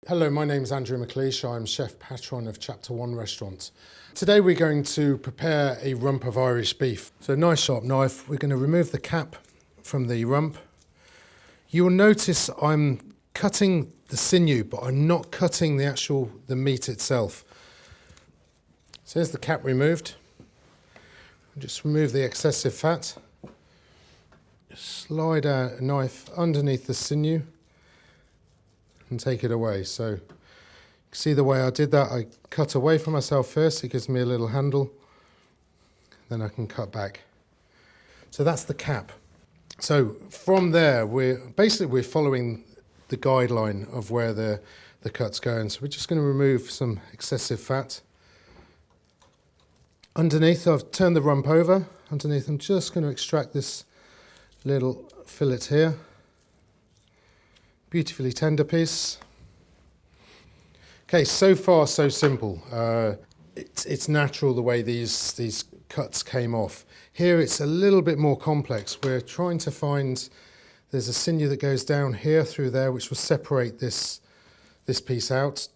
Hello, my name is Andrew McLeish. I'm chef patron of Chapter 1 restaurant. Today we're going to prepare a rump of Irish beef. So nice sharp knife, we're going to remove the cap from the rump. You will notice I'm cutting the sinew, but I'm not cutting the meat itself. So here's the cap removed. Just remove the excessive fat. Slide a knife underneath the sinew and take it away. So you can see the way I did that. I cut away from myself first. It gives me a little handle. Then I can cut back. So that's the cap. So from there, we're following the guideline of where the cut's going. So we're just going to remove some excessive fat. Underneath, I've turned the rump over. Underneath, I'm just going to extract this little fillet here. Beautifully tender piece. Okay, so far so simple. It's natural the way these cuts came off. Here it's a little bit more complex. We're trying to find, there's a sinew that goes down here through there which will separate this piece out.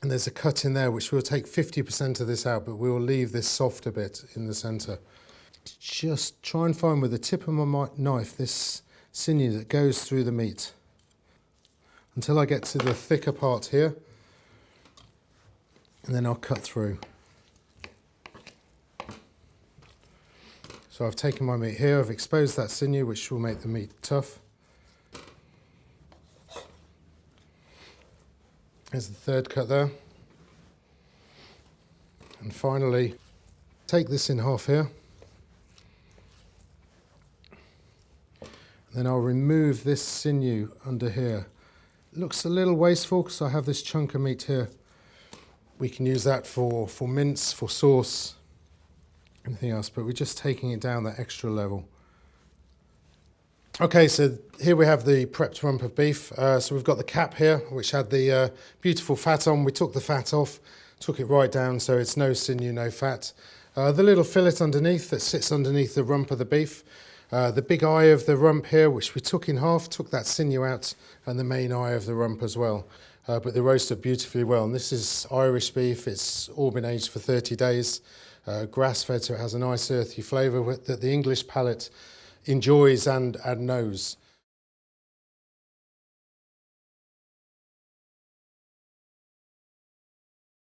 And there's a cut in there which will take 50% of this out, but we will leave this softer bit in the centre. Just try and find with the tip of my knife this sinew that goes through the meat until I get to the thicker part here, and then I'll cut through. So I've taken my meat here, I've exposed that sinew which will make the meat tough. There's the third cut there. And finally, take this in half here. And then I'll remove this sinew under here. It looks a little wasteful because I have this chunk of meat here. We can use that for mince, for sauce, anything else, but we're just taking it down that extra level. Okay, so here we have the prepped rump of beef. So we've got the cap here, which had the beautiful fat on. We took the fat off, took it right down, so it's no sinew, no fat. The little fillet underneath that sits underneath the rump of the beef. The big eye of the rump here, which we took in half, took that sinew out, and the main eye of the rump as well. But they roasted beautifully well. And this is Irish beef. It's all been aged for 30 days. Grass-fed, so it has a nice earthy flavour that the English palate enjoys and knows.